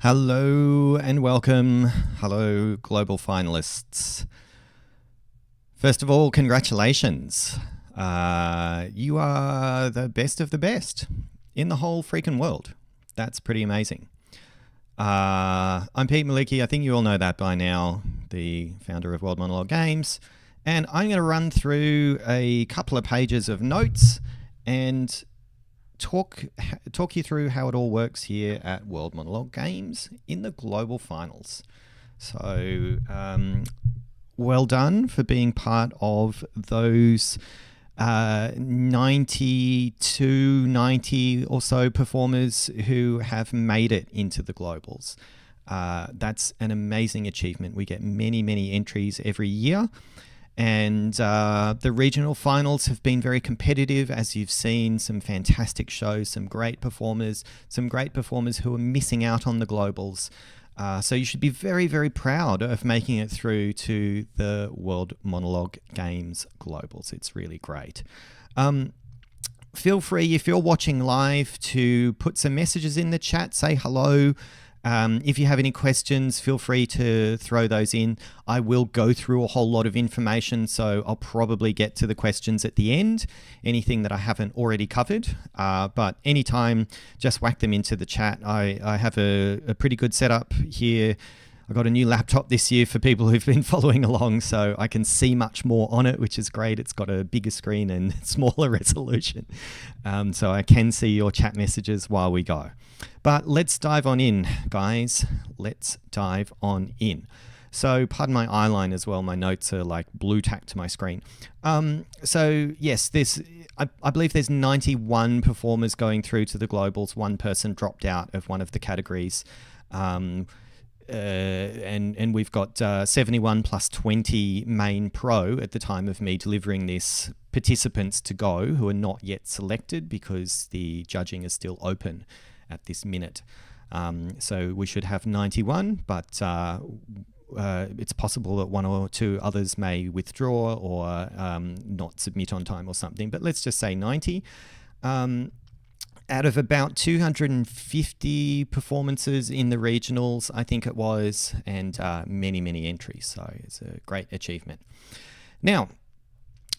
Hello and welcome. Hello, Global Finalists. First of all, congratulations. You are the best of the best in the whole freaking world. That's pretty amazing. I'm Pete Malicki. I think you all know that by now, the founder of World Monologue Games. And I'm going to run through a couple of pages of notes and talk you through how it all works here at World Monologue Games in the Global Finals. So well done for being part of those 90 or so performers who have made it into the Globals. That's an amazing achievement. We get many entries every year. And the regional finals have been very competitive, as you've seen. Some fantastic shows, some great performers who are missing out on the Globals. So you should be very proud of making it through to the World Monologue Games Globals. It's really great. Feel free, if you're watching live, to put some messages in the chat, say hello. If you have any questions, feel free to throw those in. I will go through a whole lot of information, so I'll probably get to the questions at the end, anything that I haven't already covered. But anytime, just whack them into the chat. I have a pretty good setup here. I got a new laptop this year for people who've been following along, so I can see much more on it, which is great. It's got a bigger screen and smaller resolution. So I can see your chat messages while we go. But let's dive on in, guys. Let's dive on in. So pardon my eyeline as well. My notes are like blue tacked to my screen. So yes, I believe there's 91 performers going through to the Globals. One person dropped out of one of the categories. And we've got 71 plus 20 main pro at the time of me delivering this participants to go who are not yet selected because the judging is still open at this minute. So we should have 91, but it's possible that one or two others may withdraw or not submit on time or something, but let's just say 90. Out of about 250 performances in the regionals, I think it was, and many entries. So it's a great achievement. Now,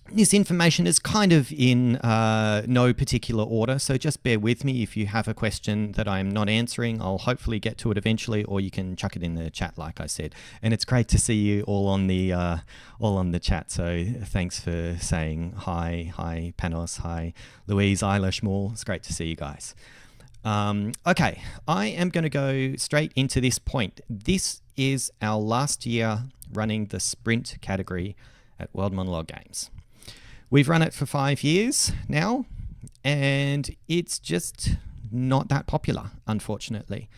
this information is kind of in no particular order, so just bear with me. If you have a question that I'm not answering, I'll hopefully get to it eventually, or you can chuck it in the chat, like I said. And it's great to see you all on the chat. So thanks for saying hi, Panos, hi, Louise, Eilish, Moore. It's great to see you guys. Okay, I am going to go straight into this point. This is our last year running the sprint category at World Monologue Games. We've run it for 5 years now, and it's just not that popular, unfortunately.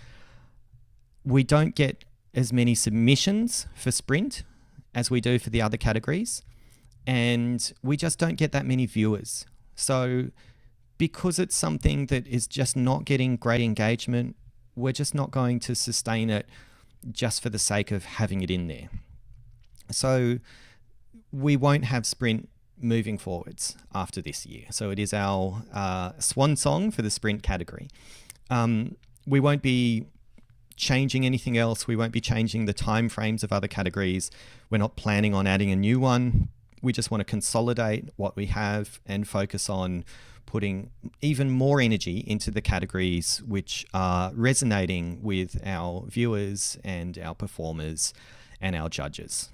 We don't get as many submissions for sprint as we do for the other categories, and we just don't get that many viewers. So because it's something that is just not getting great engagement, we're just not going to sustain it just for the sake of having it in there. So we won't have sprint moving forwards after this year. So it is our swan song for the sprint category. We won't be changing anything else. We won't be changing the time frames of other categories. We're not planning on adding a new one. We just want to consolidate what we have and focus on putting even more energy into the categories which are resonating with our viewers and our performers and our judges.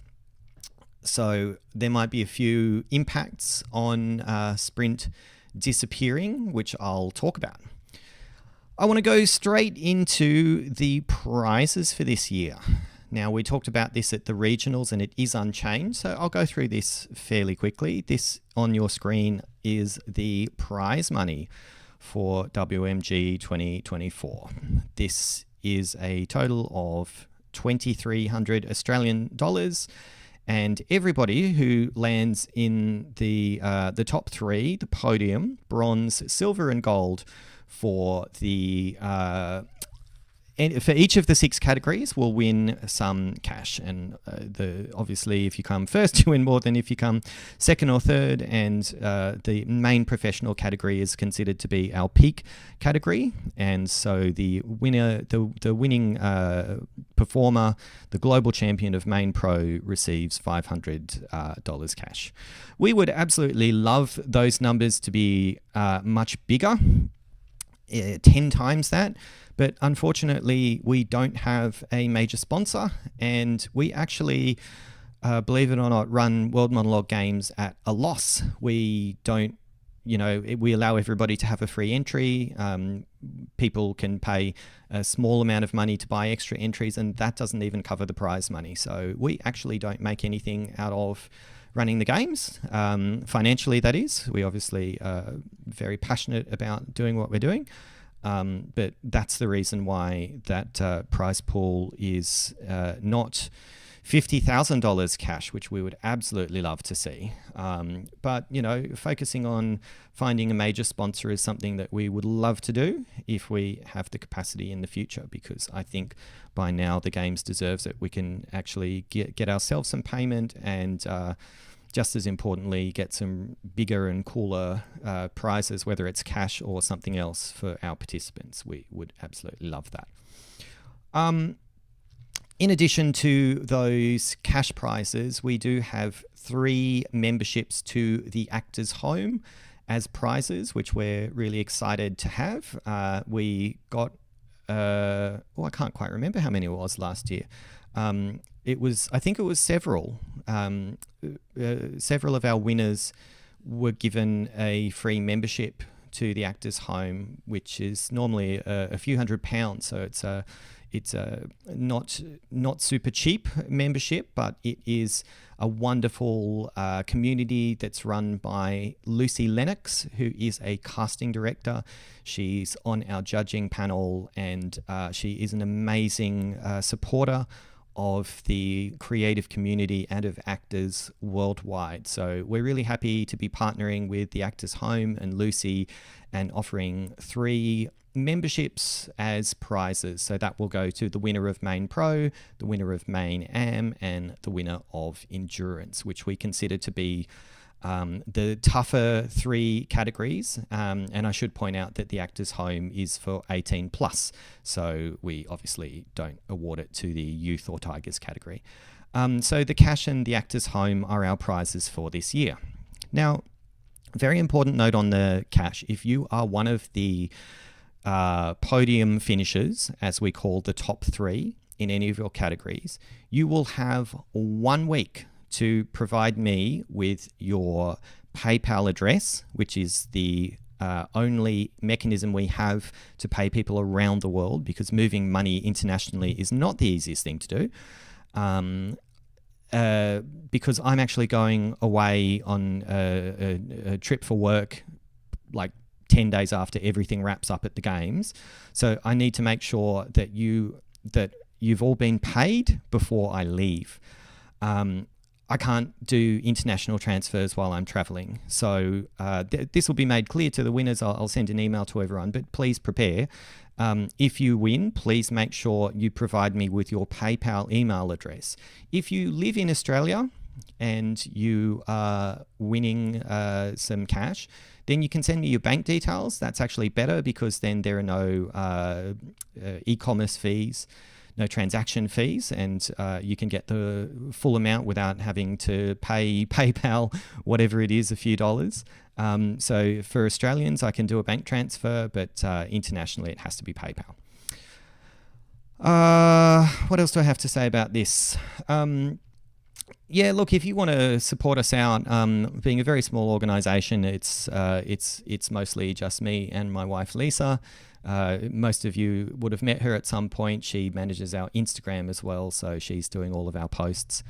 So there might be a few impacts on sprint disappearing, which I'll talk about. I want to go straight into the prizes for this year. Now, we talked about this at the regionals and it is unchanged, so I'll go through this fairly quickly. This on your screen is the prize money for WMG 2024. This is a total of 2,300 Australian dollars. And everybody who lands in the top three, the podium, bronze, silver, and gold for the and for each of the 6 categories, we'll win some cash. And obviously, if you come first, you win more than if you come second or third. And the main professional category is considered to be our peak category. And so the winner, the winning performer, the global champion of Main Pro, receives $500 cash. We would absolutely love those numbers to be much bigger, 10 times that. But unfortunately, we don't have a major sponsor, and we actually, believe it or not, run World Monologue Games at a loss. We don't, we allow everybody to have a free entry. People can pay a small amount of money to buy extra entries, and that doesn't even cover the prize money. So we actually don't make anything out of running the games, financially, that is. We obviously are very passionate about doing what we're doing. But that's the reason why that prize pool is not $50,000 cash, which we would absolutely love to see. But, focusing on finding a major sponsor is something that we would love to do if we have the capacity in the future, because I think by now the games deserves it. We can actually get ourselves some payment and just as importantly, get some bigger and cooler prizes, whether it's cash or something else for our participants. We would absolutely love that. In addition to those cash prizes, we do have 3 memberships to the Actors Home as prizes, which we're really excited to have. We got, I can't quite remember how many it was last year. I think it was several. Several of our winners were given a free membership to the Actors Home, which is normally a few £100. So it's a not super cheap membership, but it is a wonderful community that's run by Lucy Lennox, who is a casting director. She's on our judging panel, and she is an amazing supporter of the creative community and of actors worldwide. So we're really happy to be partnering with the Actors Home and Lucy and offering 3 memberships as prizes. So that will go to the winner of Main Pro, the winner of Main Am, and the winner of Endurance, which we consider to be the tougher 3 categories. And I should point out that the Actors Home is for 18 plus. So we obviously don't award it to the Youth or Tigers category. So the cash and the Actors Home are our prizes for this year. Now, very important note on the cash. If you are one of the podium finishers, as we call the top 3 in any of your categories, you will have 1 week to provide me with your PayPal address, which is the only mechanism we have to pay people around the world, because moving money internationally is not the easiest thing to do. Because I'm actually going away on a trip for work, like 10 days after everything wraps up at the games. So I need to make sure that you've all been paid before I leave. I can't do international transfers while I'm traveling. So this will be made clear to the winners. I'll send an email to everyone, but please prepare. If you win, please make sure you provide me with your PayPal email address. If you live in Australia and you are winning some cash, then you can send me your bank details. That's actually better, because then there are no e-commerce fees, no transaction fees, and you can get the full amount without having to pay PayPal, whatever it is, a few dollars. So for Australians, I can do a bank transfer, but internationally it has to be PayPal. What else do I have to say about this? Yeah, look, if you want to support us out, being a very small organization, it's mostly just me and my wife, Lisa. Most of you would have met her at some point. She manages our Instagram as well, so she's doing all of our posts.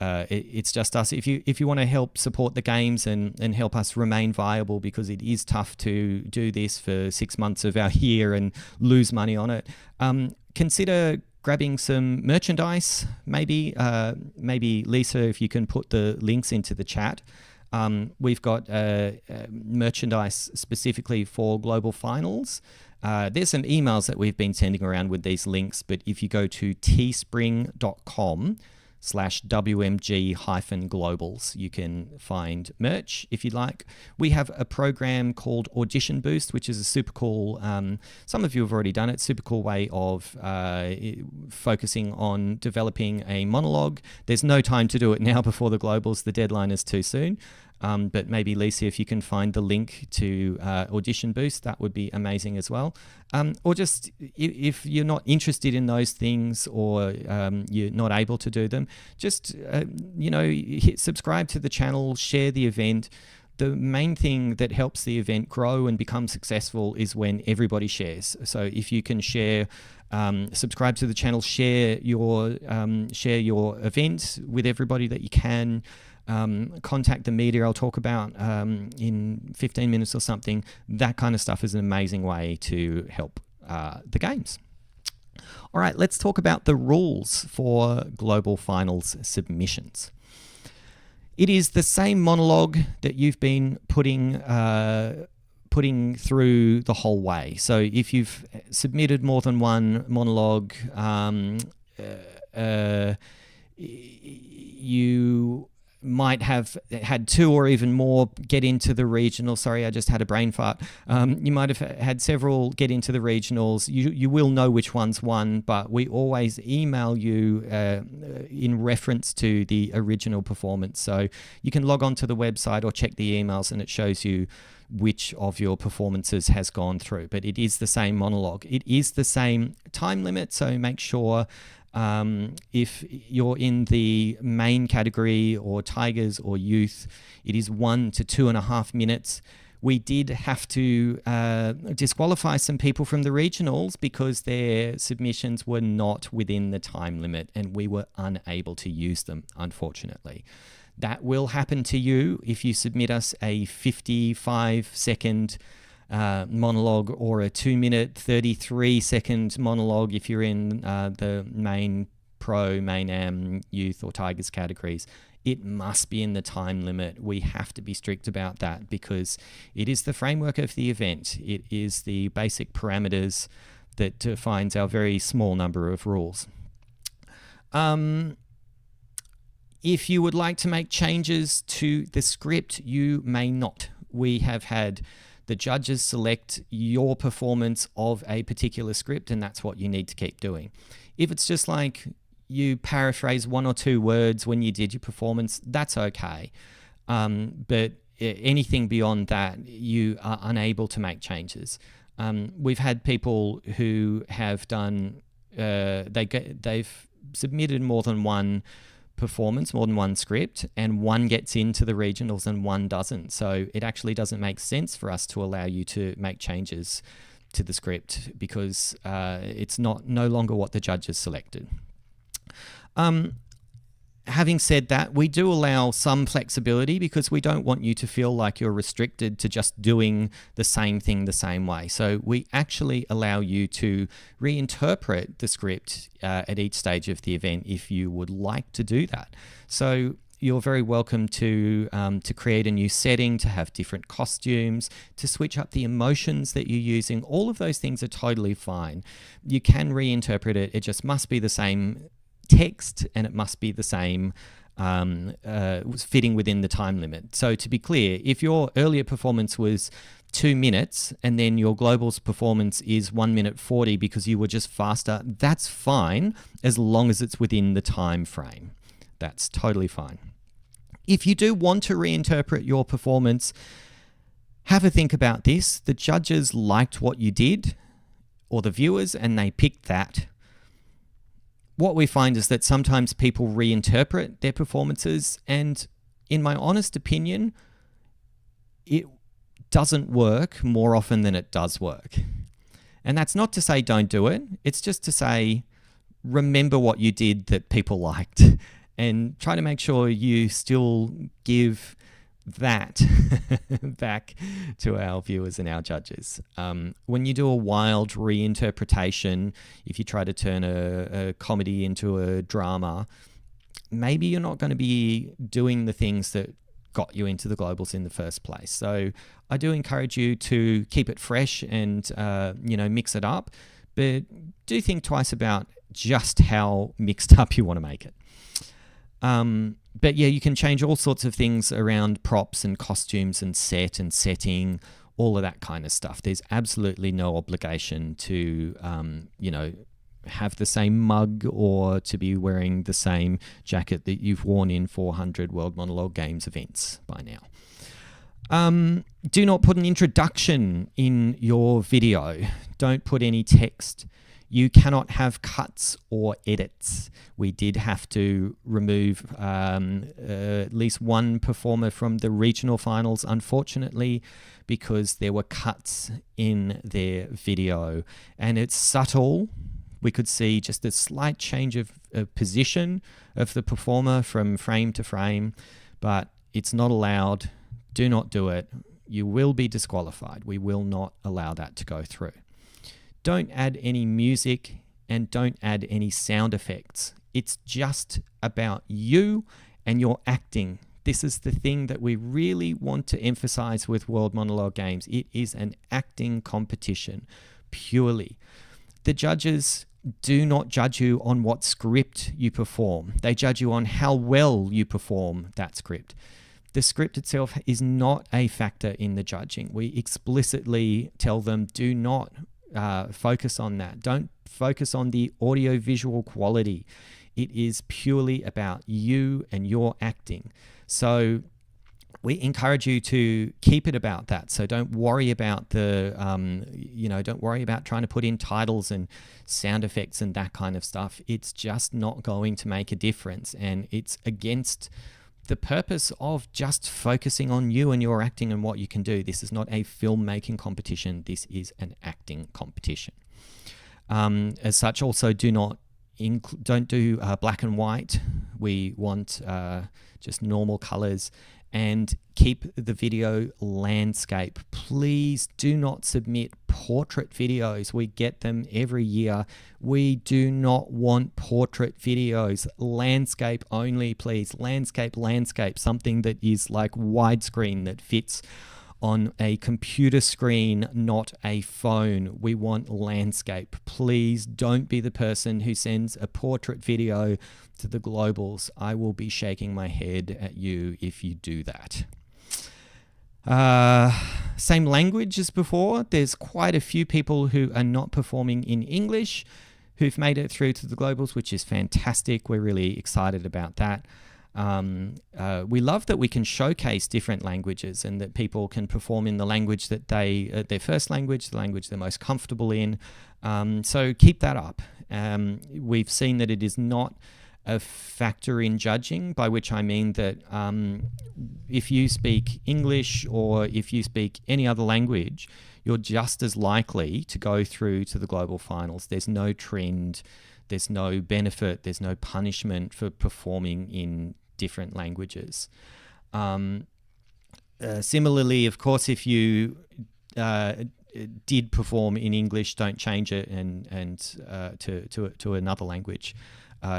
It's just us. If you want to help support the games and help us remain viable, because it is tough to do this for 6 months of our year and lose money on it, consider grabbing some merchandise. Maybe Lisa, if you can put the links into the chat. We've got merchandise specifically for Global Finals. There's some emails that we've been sending around with these links, but if you go to teespring.com/WMG-globals, you can find merch if you'd like. We have a program called Audition Boost, which is a super cool, some of you have already done it, super cool way of focusing on developing a monologue. There's no time to do it now before the Globals. The deadline is too soon. But maybe, Lisa, if you can find the link to Audition Boost, that would be amazing as well. Or just if you're not interested in those things, or you're not able to do them, just, subscribe to the channel, share the event. The main thing that helps the event grow and become successful is when everybody shares. So if you can share, subscribe to the channel, share your event with everybody that you can. Contact the media I'll talk about in 15 minutes or something. That kind of stuff is an amazing way to help the games. All right, let's talk about the rules for Global Finals submissions. It is the same monologue that you've been putting through the whole way. So if you've submitted more than one monologue, you might have had two or even more get into the regional. Sorry, I just had a brain fart. You might have had several get into the regionals. You will know which ones won, but we always email you in reference to the original performance. So you can log on to the website or check the emails and it shows you which of your performances has gone through. But it is the same monologue. It is the same time limit, so make sure if you're in the main category or Tigers or Youth, it is 1 to 2.5 minutes. We did have to disqualify some people from the regionals because their submissions were not within the time limit and we were unable to use them, unfortunately. That will happen to you if you submit us a 55-second monologue or a 2-minute 33-second monologue if you're in the main pro, main am, youth or Tigers categories. It must be in the time limit. We have to be strict about that because it is the framework of the event. It is the basic parameters that defines our very small number of rules. If you would like to make changes to the script, you may not. We have had the judges select your performance of a particular script, and that's what you need to keep doing. If it's just like you paraphrase 1 or 2 words when you did your performance, that's okay. But anything beyond that, you are unable to make changes. We've had people who have done, they've submitted more than one performance, more than one script, and one gets into the regionals and one doesn't. So it actually doesn't make sense for us to allow you to make changes to the script because it's no longer what the judges selected. Having said that, we do allow some flexibility because we don't want you to feel like you're restricted to just doing the same thing the same way. So we actually allow you to reinterpret the script at each stage of the event if you would like to do that. So you're very welcome to create a new setting, to have different costumes, to switch up the emotions that you're using. All of those things are totally fine. You can reinterpret it. It just must be the same text and it must be the same fitting within the time limit. So to be clear, if your earlier performance was 2 minutes and then your Globals performance is 1 minute 40 because you were just faster, that's fine as long as it's within the time frame. That's totally fine. If you do want to reinterpret your performance, have a think about this. The judges liked what you did, or the viewers, and they picked that. What we find is that sometimes people reinterpret their performances, and in my honest opinion, it doesn't work more often than it does work. And that's not to say don't do it. It's just to say remember what you did that people liked and try to make sure you still give that back to our viewers and our judges. When you do a wild reinterpretation, if you try to turn a comedy into a drama, maybe you're not going to be doing the things that got you into the Globals in the first place. So I do encourage you to keep it fresh and, mix it up, but do think twice about just how mixed up you want to make it. But yeah, you can change all sorts of things around props and costumes and set and setting, all of that kind of stuff. There's absolutely no obligation to, have the same mug or to be wearing the same jacket that you've worn in 400 World Monologue Games events by now. Do not put an introduction in your video. Don't put any text. You cannot have cuts or edits. We did have to remove at least one performer from the regional finals, unfortunately, because there were cuts in their video. And it's subtle. We could see just a slight change of position of the performer from frame to frame, but it's not allowed. Do not do it. You will be disqualified. We will not allow that to go through. Don't add any music and don't add any sound effects. It's just about you and your acting. This is the thing that we really want to emphasize with World Monologue Games. It is an acting competition, purely. The judges do not judge you on what script you perform. They judge you on how well you perform that script. The script itself is not a factor in the judging. We explicitly tell them, do not focus on that. Don't focus on the audio-visual quality. It is purely about you and your acting. So we encourage you to keep it about that. So don't worry about don't worry about trying to put in titles and sound effects and that kind of stuff. It's just not going to make a difference. And it's against the purpose of just focusing on you and your acting and what you can do. This is not a filmmaking competition. This is an acting competition. As such, also don't do black and white. We want just normal colors. And keep the video landscape. Please do not submit portrait videos. We get them every year. We do not want portrait videos. Landscape only, please. Landscape. Something that is like widescreen that fits on a computer screen, not a phone. We want landscape. Please don't be the person who sends a portrait video to the Globals. I will be shaking my head at you if you do that. Same language as before. There's quite a few people who are not performing in English who've made it through to the Globals, which is fantastic. We're really excited about that. We love that we can showcase different languages and that people can perform in the language that their first language, the language they're most comfortable in. So keep that up. We've seen that it is not a factor in judging, by which I mean that if you speak English or if you speak any other language, you're just as likely to go through to the global finals. There's no trend, there's no benefit, there's no punishment for performing in different languages. Similarly, of course, if you did perform in English, don't change it and to another language.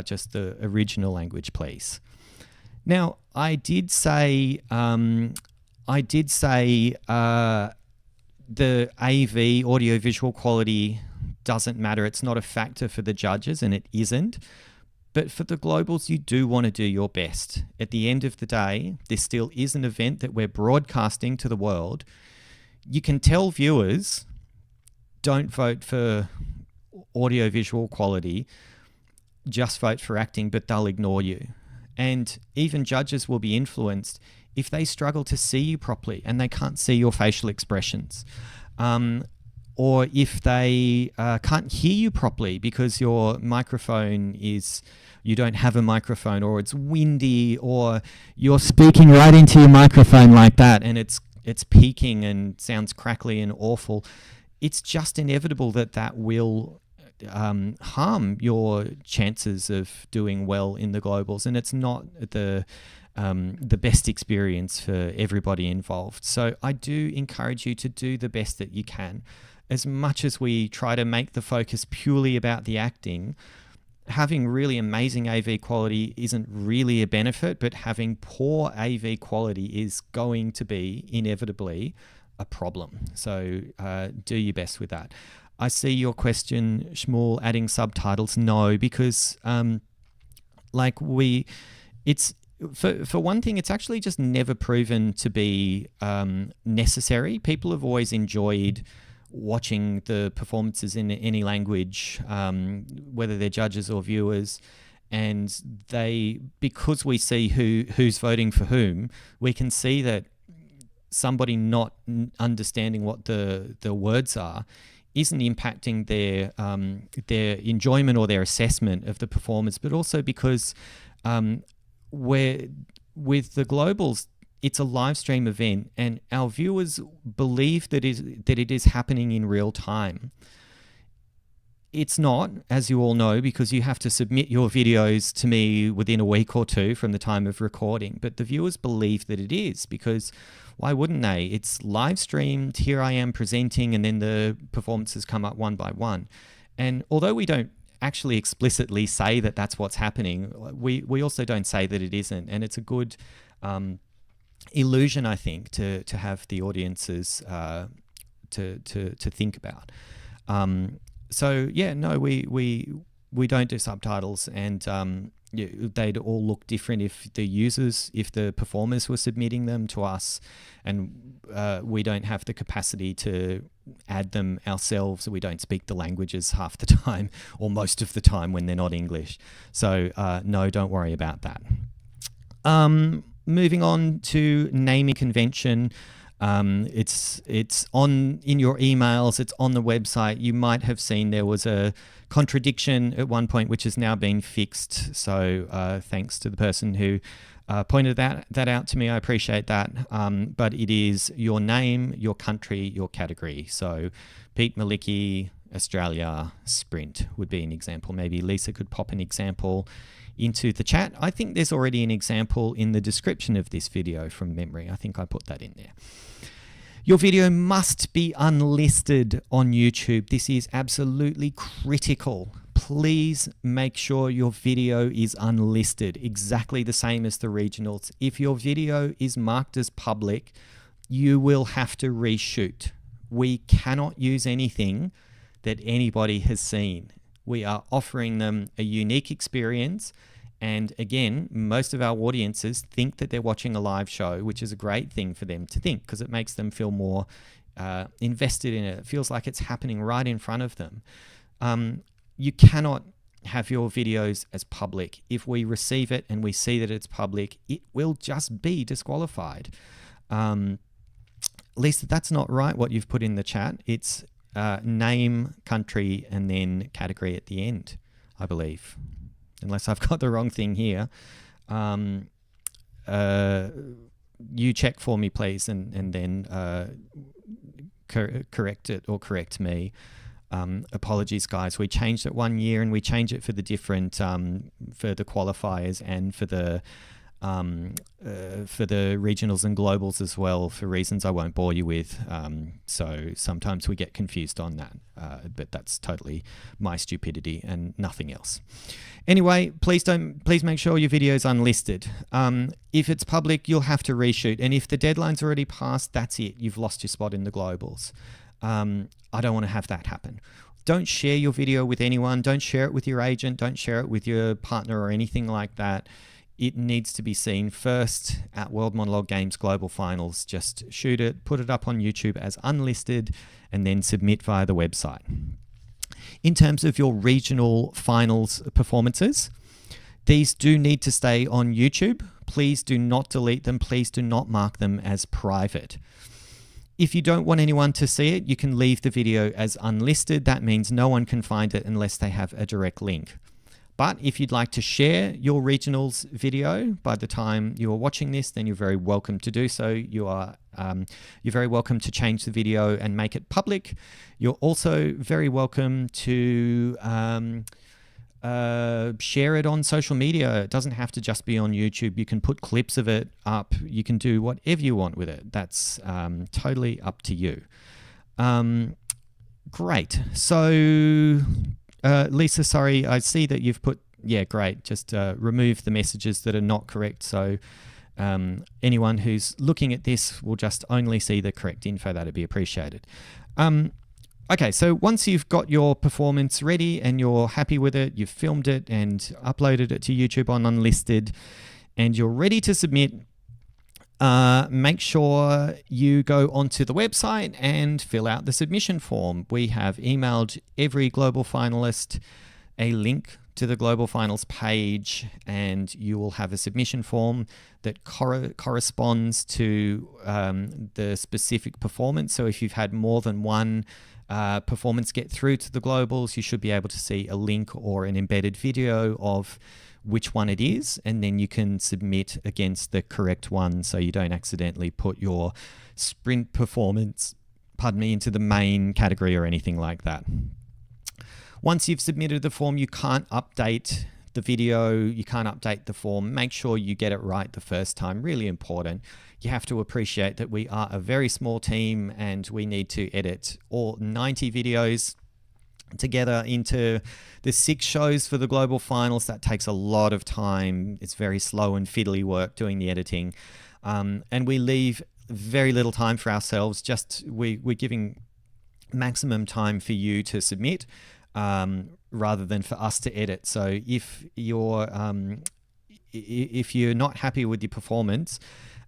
Just the original language, please. Now, I did say the AV, audio-visual quality, doesn't matter. It's not a factor for the judges, and it isn't. But for the Globals, you do want to do your best. At the end of the day, this still is an event that we're broadcasting to the world. You can tell viewers, don't vote for audio-visual quality, just vote for acting, but they'll ignore you. And even judges will be influenced if they struggle to see you properly and they can't see your facial expressions. Or if they can't hear you properly because your microphone you don't have a microphone, or it's windy, or you're speaking right into your microphone like that and it's peaking and sounds crackly and awful. It's just inevitable that will harm your chances of doing well in the Globals, and it's not the best experience for everybody involved. So I do encourage you to do the best that you can. As much as we try to make the focus purely about the acting, having really amazing AV quality isn't really a benefit, but having poor AV quality is going to be inevitably a problem. So do your best with that. I see your question, Shmuel, adding subtitles. No, because it's for one thing, it's actually just never proven to be necessary. People have always enjoyed watching the performances in any language, whether they're judges or viewers, and because we see who's voting for whom, we can see that somebody not understanding what the words are isn't impacting their enjoyment or their assessment of the performance, but also because with the Globals, it's a live stream event, and our viewers believe that it is happening in real time. It's not, as you all know, because you have to submit your videos to me within a week or two from the time of recording. But the viewers believe that it is, because why wouldn't they? It's live streamed. Here I am presenting, and then the performances come up one by one. And although we don't actually explicitly say that that's what's happening, we also don't say that it isn't. And it's a good illusion, I think, to have the audiences to think about. So yeah, no, we don't do subtitles, and they'd all look different if the performers were submitting them to us, and we don't have the capacity to add them ourselves. We don't speak the languages half the time, or most of the time when they're not English. So no, don't worry about that. Moving on to naming convention. It's on in your emails, it's on the website. You might have seen there was a contradiction at one point, which has now been fixed. So thanks to the person who pointed that out to me. I appreciate that. But it is your name, your country, your category. So Pete Malicki, Australia, sprint would be an example. Maybe Lisa could pop an example into the chat. I think there's already an example in the description of this video from memory. I think I put that in there. Your video must be unlisted on YouTube. This is absolutely critical. Please make sure your video is unlisted, exactly the same as the regionals. If your video is marked as public, you will have to reshoot. We cannot use anything that anybody has seen. We are offering them a unique experience. And again, most of our audiences think that they're watching a live show, which is a great thing for them to think, because it makes them feel more invested in it. It feels like it's happening right in front of them. You cannot have your videos as public. If we receive it and we see that it's public, it will just be disqualified. Lisa, that's not right what you've put in the chat. It's name, country, and then category at the end, I believe. Unless I've got the wrong thing here. You check for me, please, and then correct it or correct me. Apologies, guys. We changed it one year, and we changed it for the different for the qualifiers and for the regionals and globals as well, for reasons I won't bore you with. So sometimes we get confused on that, but that's totally my stupidity and nothing else. Anyway, please make sure your video is unlisted. If it's public, you'll have to reshoot, and if the deadline's already passed, that's it. You've lost your spot in the globals. I don't want to have that happen. Don't share your video with anyone. Don't share it with your agent. Don't share it with your partner or anything like that. It needs to be seen first at World Monologue Games Global Finals. Just shoot it, put it up on YouTube as unlisted, and then submit via the website. In terms of your regional finals performances, these do need to stay on YouTube. Please do not delete them. Please do not mark them as private. If you don't want anyone to see it, you can leave the video as unlisted. That means no one can find it unless they have a direct link. But if you'd like to share your regionals video by the time you are watching this, then you're very welcome to do so. You're very welcome to change the video and make it public. You're also very welcome to share it on social media. It doesn't have to just be on YouTube. You can put clips of it up. You can do whatever you want with it. That's totally up to you. Great. So Lisa, sorry, I see that you've put, yeah, great. Just remove the messages that are not correct. So anyone who's looking at this will just only see the correct info. That'd be appreciated. Okay, so once you've got your performance ready and you're happy with it, you've filmed it and uploaded it to YouTube on Unlisted, and you're ready to submit, make sure you go onto the website and fill out the submission form. We have emailed every global finalist a link to the Global Finals page, and you will have a submission form that corresponds to the specific performance. So if you've had more than one performance get through to the Globals, you should be able to see a link or an embedded video of which one it is, and then you can submit against the correct one so you don't accidentally put your sprint performance, into the main category or anything like that. Once you've submitted the form, you can't update the video, you can't update the form. Make sure you get it right the first time, really important. You have to appreciate that we are a very small team and we need to edit all 90 videos together into the 6 shows for the global finals. That takes a lot of time. It's very slow and fiddly work doing the editing. And we leave very little time for ourselves. We're giving maximum time for you to submit rather than for us to edit. So if you're not happy with your performance,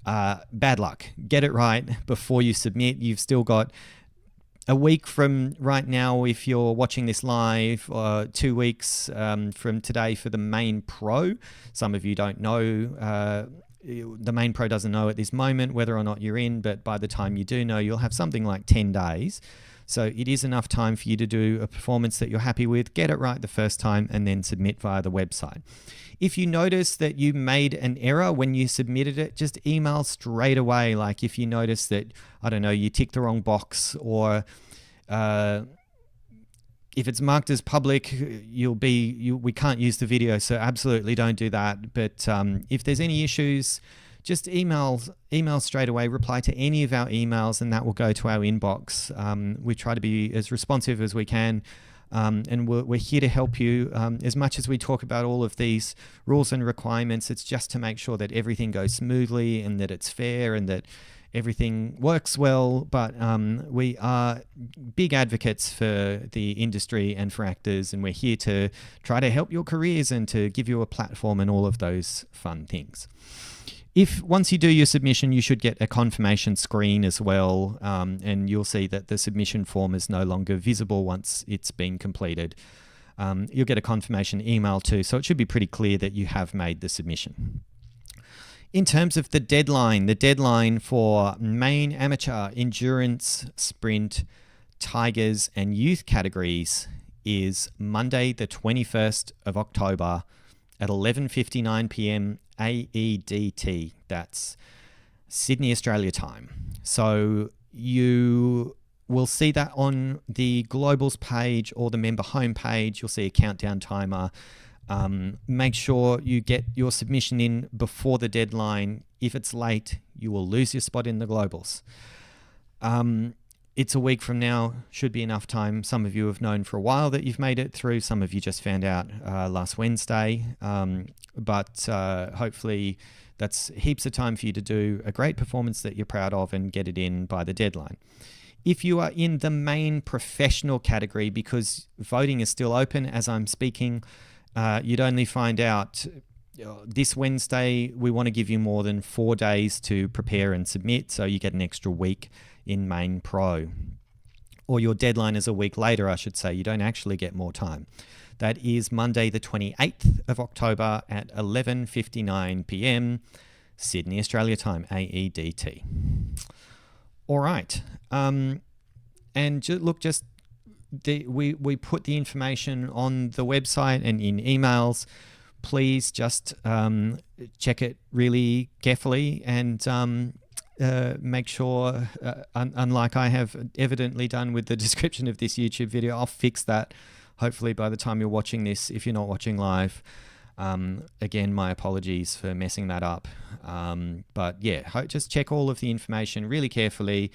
bad luck. Get it right before you submit. You've still got a week from right now, if you're watching this live, 2 weeks from today for the main pro. Some of you don't know, the main pro doesn't know at this moment whether or not you're in, but by the time you do know, you'll have something like 10 days. So it is enough time for you to do a performance that you're happy with, get it right the first time, and then submit via the website. If you notice that you made an error when you submitted it, just email straight away. Like if you notice that, I don't know, you ticked the wrong box, or if it's marked as public, we can't use the video. So absolutely don't do that. But if there's any issues, just email straight away, reply to any of our emails, and that will go to our inbox. We try to be as responsive as we can. And we're here to help you. As much as we talk about all of these rules and requirements, it's just to make sure that everything goes smoothly and that it's fair and that everything works well. But we are big advocates for the industry and for actors, and we're here to try to help your careers and to give you a platform and all of those fun things. Once you do your submission, you should get a confirmation screen as well, and you'll see that the submission form is no longer visible once it's been completed. You'll get a confirmation email too, so it should be pretty clear that you have made the submission. In terms of the deadline for main amateur, endurance, sprint, tigers, and youth categories is Monday the 21st of October at 11:59 p.m. AEDT. That's Sydney, Australia time. So you will see that on the Globals page or the member homepage. You'll see a countdown timer. Make sure you get your submission in before the deadline. If it's late, you will lose your spot in the Globals. It's a week from now, should be enough time. Some of you have known for a while that you've made it through. Some of you just found out last Wednesday. But hopefully that's heaps of time for you to do a great performance that you're proud of and get it in by the deadline. If you are in the main professional category, because voting is still open as I'm speaking, you'd only find out this Wednesday. We want to give you more than 4 days to prepare and submit, so you get an extra week in main pro. Or your deadline is a week later, I should say. You don't actually get more time. That is Monday the 28th of October at 11:59 p.m. Sydney, Australia time, AEDT. All right. And we put the information on the website and in emails. Please just check it really carefully and make sure, unlike I have evidently done with the description of this YouTube video, I'll fix that hopefully by the time you're watching this, if you're not watching live. Again, my apologies for messing that up. But yeah, just check all of the information really carefully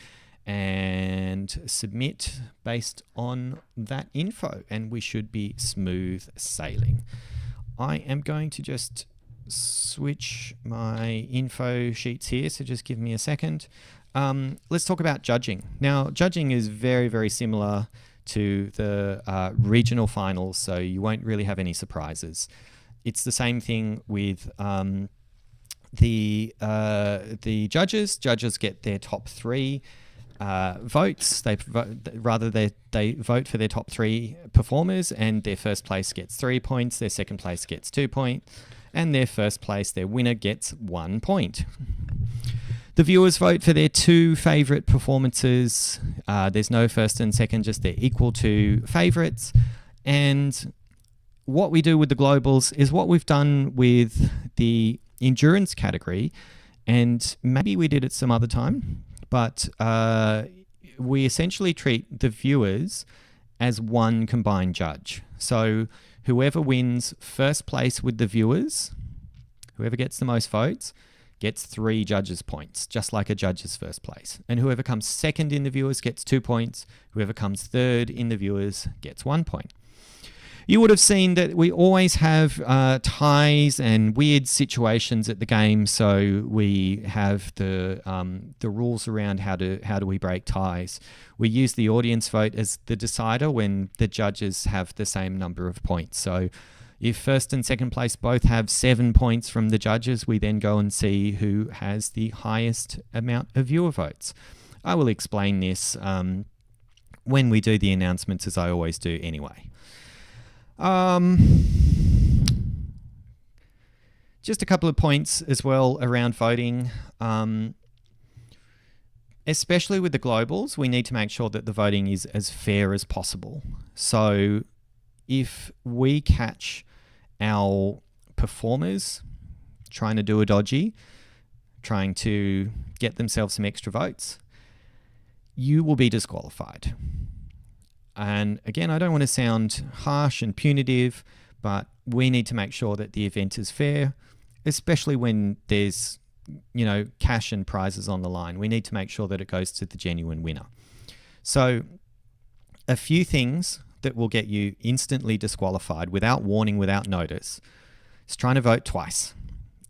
and submit based on that info, and we should be smooth sailing. I am going to just switch my info sheets here, so just give me a second. Let's talk about judging. Now, judging is very, very similar to the regional finals, so you won't really have any surprises. It's the same thing with the judges. Judges get their top 3 votes. They vote for their top 3 performers, and their first place gets 3 points, their second place gets 2 points, and their first place, their winner, gets 1 point. The viewers vote for their 2 favourite performances. There's no first and second, just their equal 2 favourites. And what we do with the globals is what we've done with the endurance category, and maybe we did it some other time, but we essentially treat the viewers as one combined judge. So whoever wins first place with the viewers, whoever gets the most votes, gets 3 judges' points, just like a judge's first place. And whoever comes second in the viewers gets 2 points. Whoever comes third in the viewers gets 1 point. You would have seen that we always have ties and weird situations at the game, so we have the rules around how do we break ties. We use the audience vote as the decider when the judges have the same number of points. So if first and second place both have 7 points from the judges, we then go and see who has the highest amount of viewer votes. I will explain this when we do the announcements, as I always do anyway. Just a couple of points as well around voting. Especially with the globals, we need to make sure that the voting is as fair as possible. So if we catch our performers trying to do a dodgy, trying to get themselves some extra votes, you will be disqualified. And again, I don't want to sound harsh and punitive, but we need to make sure that the event is fair, especially when there's, cash and prizes on the line. We need to make sure that it goes to the genuine winner. So a few things that will get you instantly disqualified without warning, without notice, is trying to vote twice.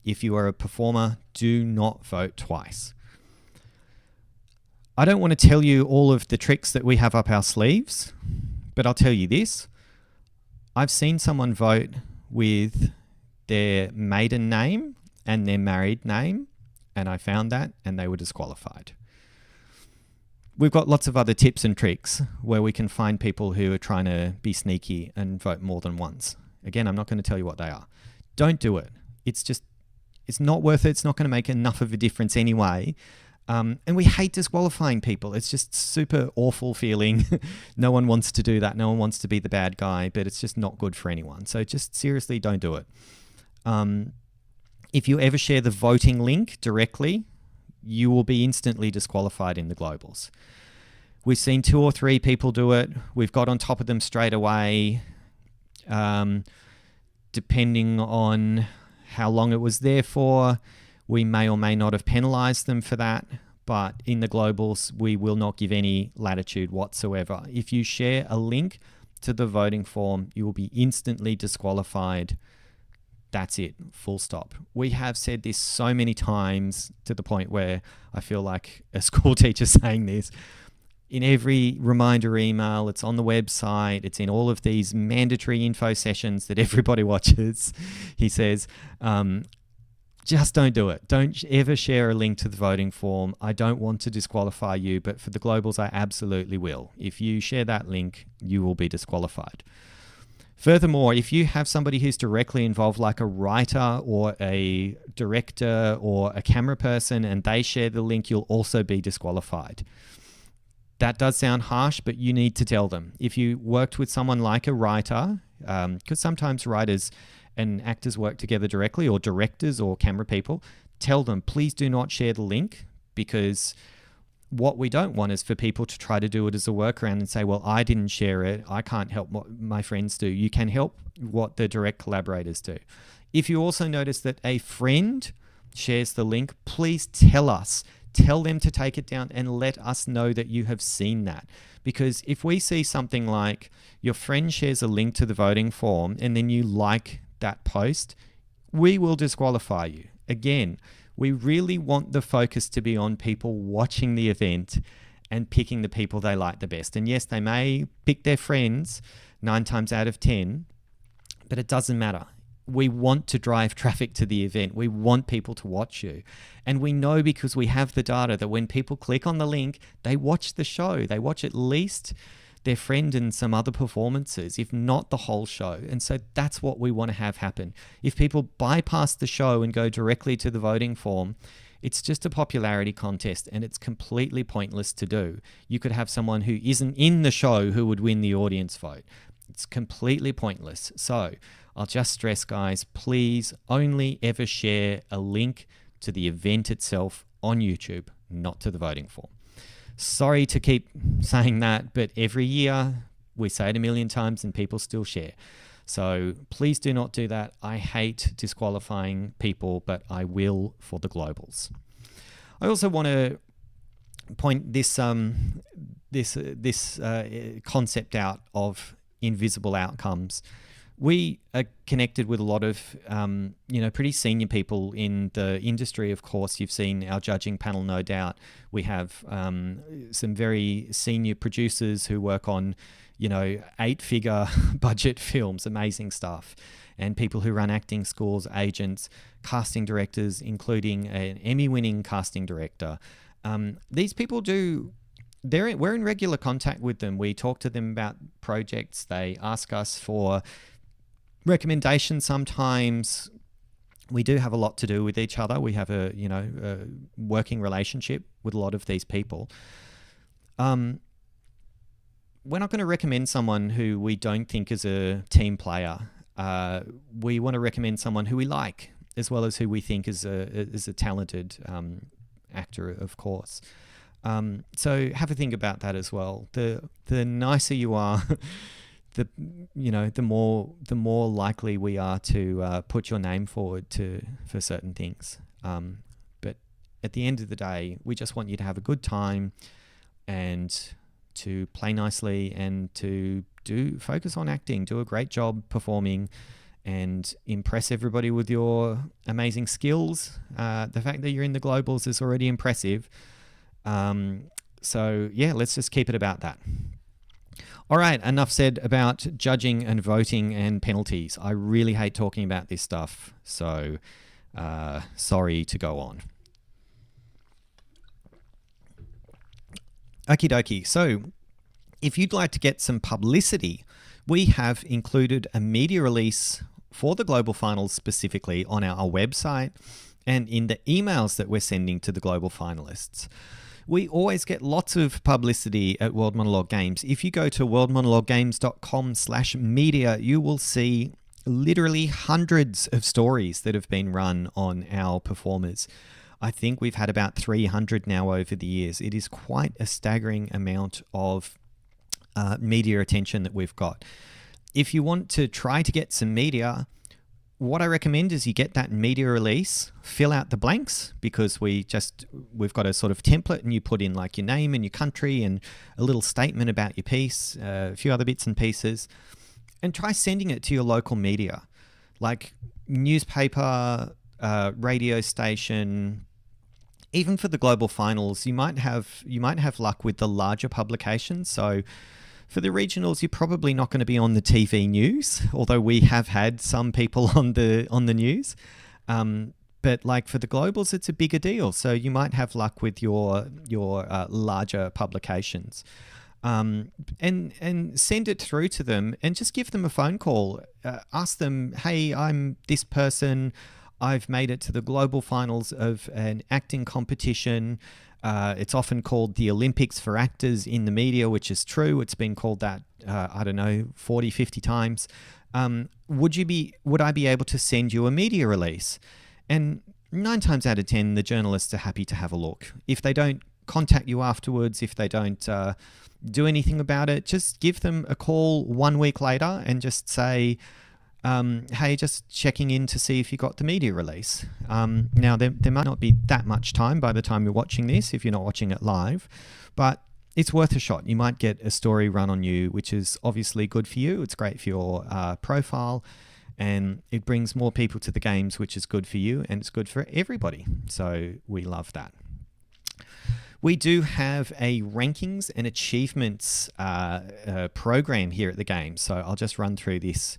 If you are a performer, do not vote twice. I don't want to tell you all of the tricks that we have up our sleeves, but I'll tell you this. I've seen someone vote with their maiden name and their married name, and I found that, and they were disqualified. We've got lots of other tips and tricks where we can find people who are trying to be sneaky and vote more than once. Again, I'm not going to tell you what they are. Don't do it. It's not worth it. It's not going to make enough of a difference anyway. And we hate disqualifying people. It's just super awful feeling. No one wants to do that. No one wants to be the bad guy, but it's just not good for anyone. So just seriously, don't do it. If you ever share the voting link directly, you will be instantly disqualified in the globals. We've seen 2 or 3 people do it. We've got on top of them straight away. Depending on how long it was there for, we may or may not have penalized them for that, but in the globals, we will not give any latitude whatsoever. If you share a link to the voting form, you will be instantly disqualified. That's it, full stop. We have said this so many times to the point where I feel like a school teacher saying this. In every reminder email, it's on the website, it's in all of these mandatory info sessions that everybody watches. He says, just don't do it. Don't ever share a link to the voting form. I don't want to disqualify you, but for the globals, I absolutely will. If you share that link, you will be disqualified. Furthermore, if you have somebody who's directly involved, like a writer or a director or a camera person, and they share the link, you'll also be disqualified. That does sound harsh, but you need to tell them. If you worked with someone like a writer, because sometimes writers and actors work together directly, or directors or camera people, tell them, please do not share the link, because what we don't want is for people to try to do it as a workaround and say, well, I didn't share it. I can't help what my friends do. You can help what the direct collaborators do. If you also notice that a friend shares the link, please tell us. tell them to take it down and let us know that you have seen that. Because if we see something like your friend shares a link to the voting form and then you like that post, we will disqualify you. Again, we really want the focus to be on people watching the event and picking the people they like the best. And yes, they may pick their friends 9 times out of 10, but it doesn't matter. We want to drive traffic to the event. We want people to watch you. And we know, because we have the data, that when people click on the link, they watch the show. They watch at least their friend and some other performances, if not the whole show. And so that's what we want to have happen. If people bypass the show and go directly to the voting form, it's just a popularity contest and it's completely pointless to do. You could have someone who isn't in the show who would win the audience vote. It's completely pointless. So I'll just stress, guys, please only ever share a link to the event itself on YouTube, not to the voting form. Sorry to keep saying that, but every year we say it a million times and people still share. So please do not do that. I hate disqualifying people, but I will for the globals. I also want to point this concept out of invisible outcomes. We are connected with a lot of pretty senior people in the industry. Of course, you've seen our judging panel, no doubt. We have some very senior producers who work on 8-figure budget films, amazing stuff, and people who run acting schools, agents, casting directors, including an Emmy-winning casting director. These people we're in regular contact with them. We talk to them about projects. They ask us for recommendations sometimes. We do have a lot to do with each other. We have a working relationship with a lot of these people. We're not going to recommend someone who we don't think is a team player. We want to recommend someone who we like, as well as who we think is a talented actor, of course. So have a think about that as well. The nicer you are, the more likely we are to put your name forward for certain things. But at the end of the day, we just want you to have a good time and to play nicely and to focus on acting, do a great job performing and impress everybody with your amazing skills. The fact that you're in the globals is already impressive. So yeah, let's just keep it about that. All right, enough said about judging and voting and penalties. I really hate talking about this stuff, so sorry to go on. Okie dokie. So if you'd like to get some publicity, we have included a media release for the Global Finals specifically on our website and in the emails that we're sending to the Global Finalists. We always get lots of publicity at World Monologue Games. If you go to worldmonologuegames.com/media, you will see literally hundreds of stories that have been run on our performers. I think we've had about 300 now over the years. It is quite a staggering amount of media attention that we've got. If you want to try to get some media, what I recommend is you get that media release, fill out the blanks, because we've got a sort of template, and you put in like your name and your country and a little statement about your piece, a few other bits and pieces, and try sending it to your local media, like newspaper, radio station. Even for the global finals, you might have luck with the larger publications. So for the regionals, you're probably not going to be on the TV news, although we have had some people on the news. But like for the globals, it's a bigger deal. So you might have luck with your larger publications. And send it through to them and just give them a phone call. Ask them, hey, I'm this person. I've made it to the global finals of an acting competition. It's often called the Olympics for actors in the media, which is true. It's been called that, 40, 50 times. Would I be able to send you a media release? And 9 times out of 10, the journalists are happy to have a look. If they don't contact you afterwards, if they don't do anything about it, just give them a call 1 week later and just say, hey, just checking in to see if you got the media release. Now, there might not be that much time by the time you're watching this if you're not watching it live, but it's worth a shot. You might get a story run on you, which is obviously good for you. It's great for your profile, and it brings more people to the games, which is good for you, and it's good for everybody. So we love that. We do have a rankings and achievements program here at the game. So I'll just run through this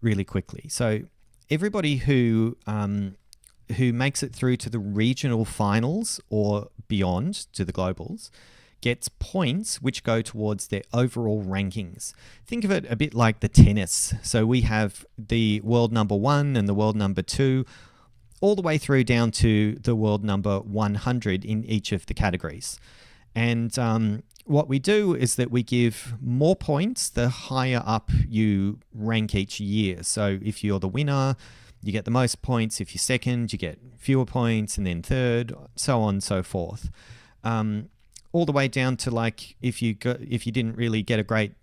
really quickly. So everybody who makes it through to the regional finals or beyond to the globals gets points which go towards their overall rankings. Think of it a bit like the tennis. So we have the world number 1 and the world number 2, all the way through down to the world number 100 in each of the categories. And what we do is that we give more points the higher up you rank each year. So if you're the winner, you get the most points. If you're second, you get fewer points, and then third, so on and so forth. All the way down to like if you didn't really get a great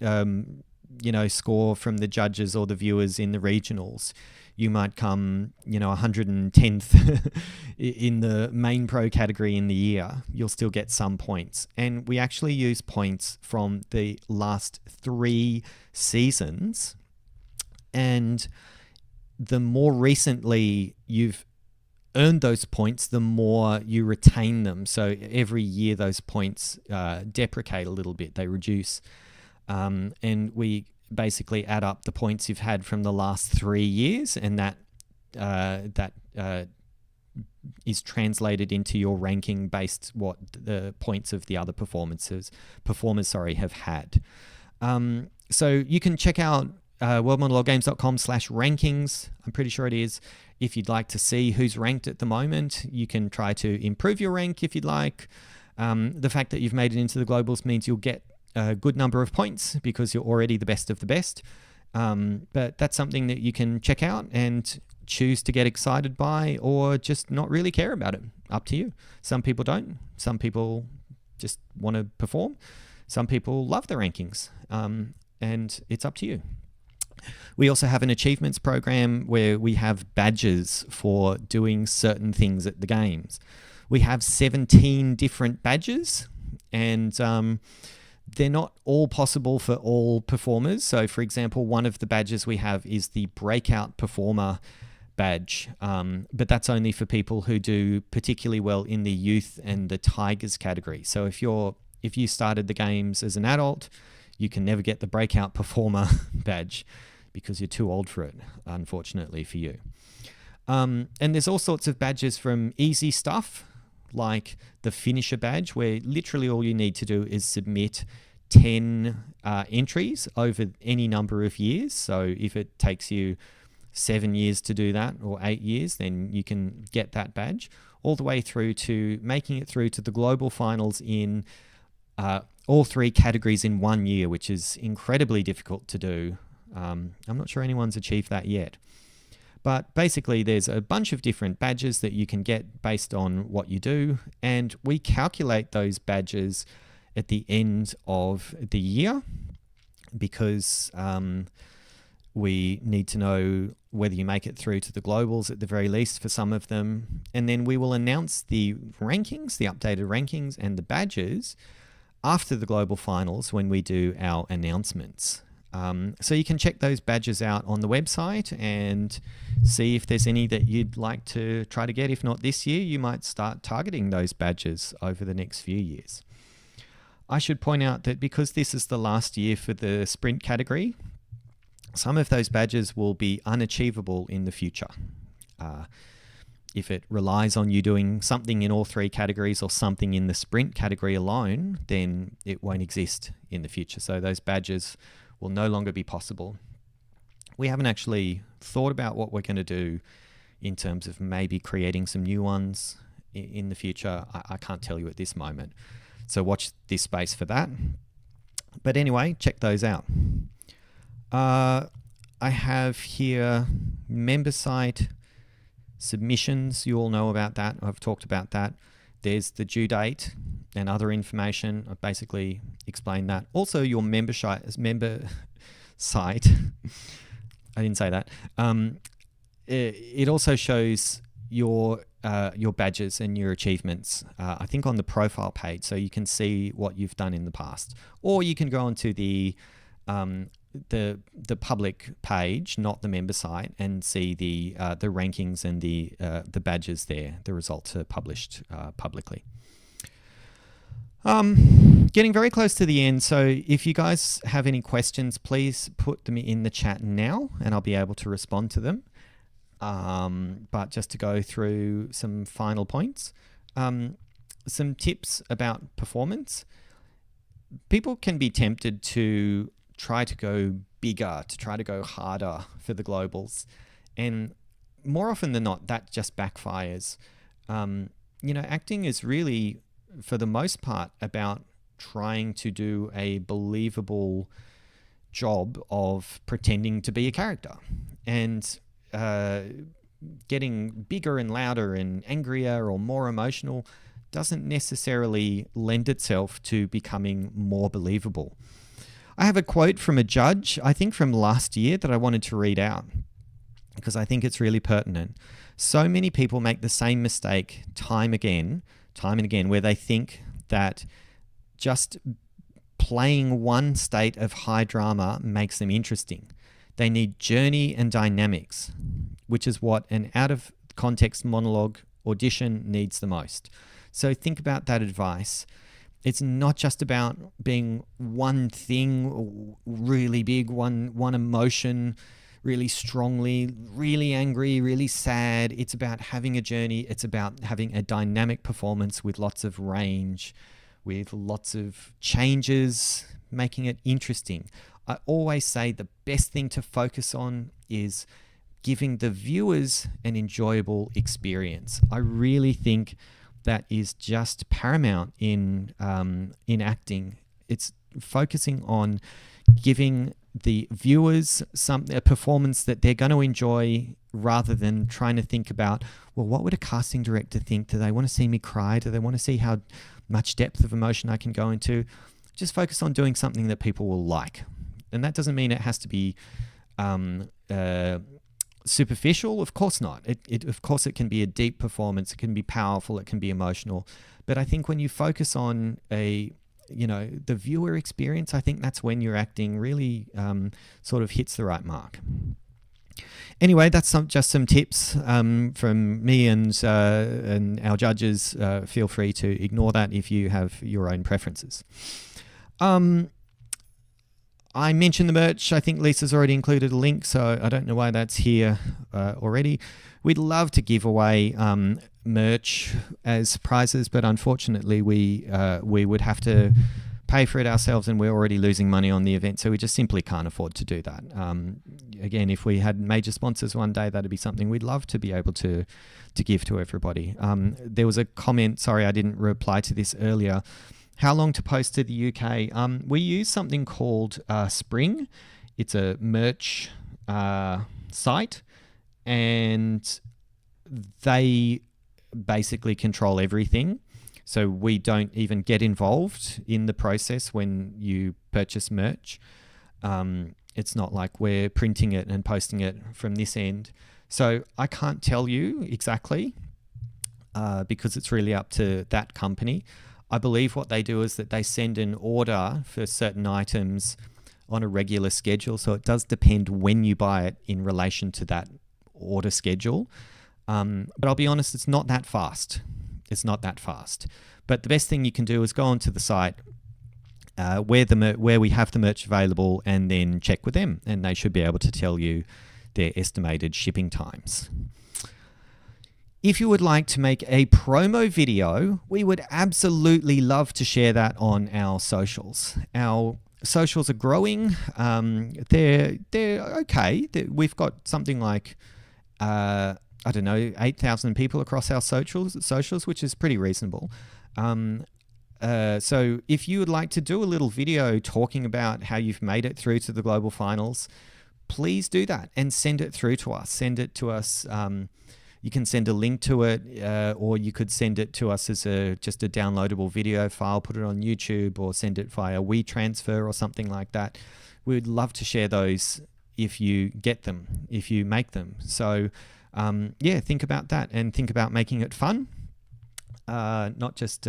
score from the judges or the viewers in the regionals, you might come 110th in the main pro category in the year. You'll still get some points, and we actually use points from the last 3 seasons, and the more recently you've earned those points, the more you retain them. So every year those points deprecate a little bit, they reduce, and we basically add up the points you've had from the last 3 years, and that is translated into your ranking based what the points of the other performers have had. So you can check out worldmonologuegames.com/rankings. I'm pretty sure it is. If you'd like to see who's ranked at the moment, you can try to improve your rank if you'd like. The fact that you've made it into the globals means you'll get a good number of points because you're already the best of the best. But that's something that you can check out and choose to get excited by, or just not really care about it. Up to you. Some people don't. Some people just want to perform. Some people love the rankings, and it's up to you. We also have an achievements program where we have badges for doing certain things at the games. We have 17 different badges, and they're not all possible for all performers. So, for example, one of the badges we have is the Breakout Performer badge, but that's only for people who do particularly well in the youth and the Tigers category. So if you started the games as an adult, you can never get the Breakout Performer badge because you're too old for it, unfortunately for you. And there's all sorts of badges, from easy stuff like the Finisher badge, where literally all you need to do is submit 10 entries over any number of years. So if it takes you 7 years to do that, or 8 years, then you can get that badge, all the way through to making it through to the global finals in all 3 categories in 1 year, which is incredibly difficult to do. I'm not sure anyone's achieved that yet. But basically, there's a bunch of different badges that you can get based on what you do, and we calculate those badges at the end of the year because we need to know whether you make it through to the globals at the very least for some of them. And then we will announce the rankings, the updated rankings and the badges after the global finals when we do our announcements. So you can check those badges out on the website and see if there's any that you'd like to try to get. If not this year, you might start targeting those badges over the next few years. I should point out that because this is the last year for the sprint category, some of those badges will be unachievable in the future. If it relies on you doing something in all 3 categories or something in the sprint category alone, then it won't exist in the future. So those badges will no longer be possible. We haven't actually thought about what we're going to do in terms of maybe creating some new ones in the future. I can't tell you at this moment. So watch this space for that. But anyway, check those out. I have here member site submissions. You all know about that. I've talked about that. There's the due date and other information. I've basically explained that. Also, your member site. I didn't say that. It also shows your badges and your achievements, I think on the profile page, so you can see what you've done in the past. Or you can go onto the public page, not the member site, and see the rankings and the badges there. The results are published publicly. Getting very close to the end, so if you guys have any questions, please put them in the chat now, and I'll be able to respond to them. But just to go through some final points, some tips about performance. People can be tempted to try to go bigger, to try to go harder for the globals. And more often than not, that just backfires. Acting is really, for the most part, about trying to do a believable job of pretending to be a character. And getting bigger and louder and angrier or more emotional doesn't necessarily lend itself to becoming more believable. I have a quote from a judge, I think from last year, that I wanted to read out because I think it's really pertinent. So many people make the same mistake time and again, where they think that just playing one state of high drama makes them interesting. They need journey and dynamics, which is what an out-of-context monologue audition needs the most. So think about that advice. It's not just about being one thing really big, one emotion really strongly, really angry, really sad. It's about having a journey. It's about having a dynamic performance with lots of range, with lots of changes, making it interesting. I always say the best thing to focus on is giving the viewers an enjoyable experience. I really think that is just paramount in acting. It's focusing on giving the viewers a performance that they're going to enjoy, rather than trying to think about, well, what would a casting director think? Do they want to see me cry? Do they want to see how much depth of emotion I can go into? Just focus on doing something that people will like. And that doesn't mean it has to be superficial. Of course not. Of course, it can be a deep performance. It can be powerful. It can be emotional. But I think when you focus on the viewer experience, I think that's when your acting really sort of hits the right mark. Anyway, that's just some tips from me and our judges. Feel free to ignore that if you have your own preferences. I mentioned the merch. I think Lisa's already included a link, so I don't know why that's here already. We'd love to give away merch as prizes, but unfortunately we would have to pay for it ourselves, and we're already losing money on the event, so we just simply can't afford to do that. Again, if we had major sponsors one day, that'd be something we'd love to be able to give to everybody. There was a comment, sorry I didn't reply to this earlier, how long to post to the UK? We use something called Spring. It's a merch site, and they basically control everything. So we don't even get involved in the process when you purchase merch. It's not like we're printing it and posting it from this end. So I can't tell you exactly because it's really up to that company. I believe what they do is that they send an order for certain items on a regular schedule. So it does depend when you buy it in relation to that order schedule. But I'll be honest, it's not that fast. It's not that fast. But the best thing you can do is go onto the site where we have the merch available, and then check with them, and they should be able to tell you their estimated shipping times. If you would like to make a promo video, we would absolutely love to share that on our socials. Our socials are growing. They're okay. We've got something like 8,000 people across our socials, which is pretty reasonable. So if you would like to do a little video talking about how you've made it through to the global finals, please do that and send it through to us. Send it to us. You can send a link to it, or you could send it to us as just a downloadable video file, put it on YouTube, or send it via WeTransfer or something like that. We'd love to share those if you get them, if you make them. So yeah, think about that, and think about making it fun. Not just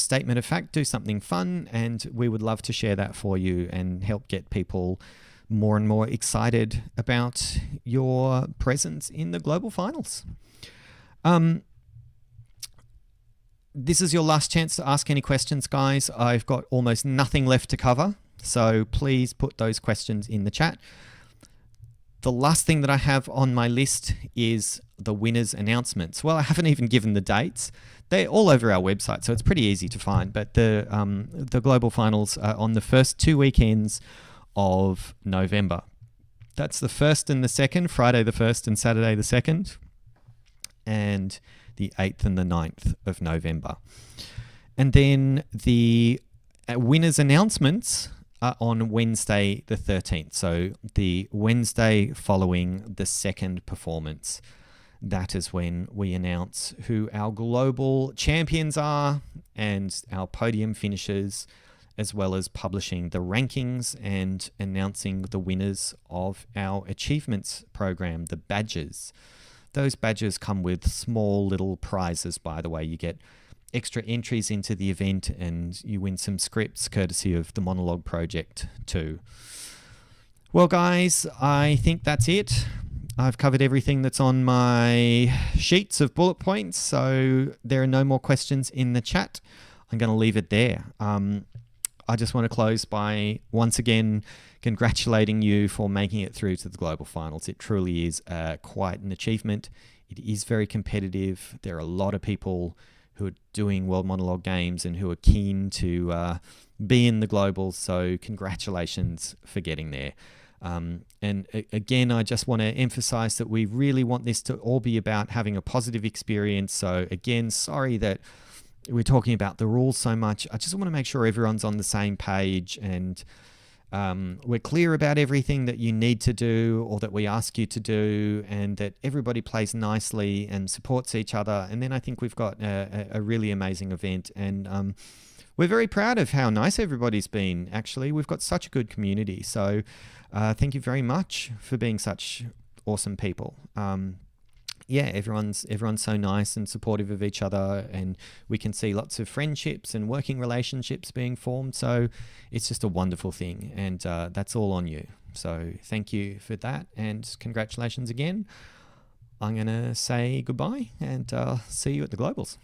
statement of fact. Do something fun, and we would love to share that for you and help get people more and more excited about your presence in the global finals. This is your last chance to ask any questions, guys. I've got almost nothing left to cover, so please put those questions in the chat. The last thing that I have on my list is the winners' announcements. Well, I haven't even given the dates. They're all over our website, so it's pretty easy to find. But the global finals are on the first 2 weekends of November. That's the 1st and the 2nd, Friday the 1st and Saturday the 2nd, and the 8th and the 9th of November. And then the winners' announcements are on Wednesday the 13th. So the Wednesday following the second performance. That is when we announce who our global champions are and our podium finishers, as well as publishing the rankings and announcing the winners of our achievements program, the badges. Those badges come with small little prizes, by the way. You get extra entries into the event, and you win some scripts courtesy of the Monologue Project too. Well, guys, I think that's it. I've covered everything that's on my sheets of bullet points, so there are no more questions in the chat. I'm going to leave it there. I just want to close by once again congratulating you for making it through to the global finals. It truly is quite an achievement. It is very competitive. There are a lot of people who are doing World Monologue games and who are keen to be in the globals. So congratulations for getting there. And again, I just want to emphasize that we really want this to all be about having a positive experience. So again, sorry that we're talking about the rules so much. I just want to make sure everyone's on the same page, and we're clear about everything that you need to do or that we ask you to do, and that everybody plays nicely and supports each other. And then I think we've got a really amazing event, and we're very proud of how nice everybody's been. Actually, we've got such a good community. So thank you very much for being such awesome people. Yeah, everyone's so nice and supportive of each other, and we can see lots of friendships and working relationships being formed. So it's just a wonderful thing, and that's all on you. So thank you for that, and congratulations again. I'm going to say goodbye, and see you at the Globals.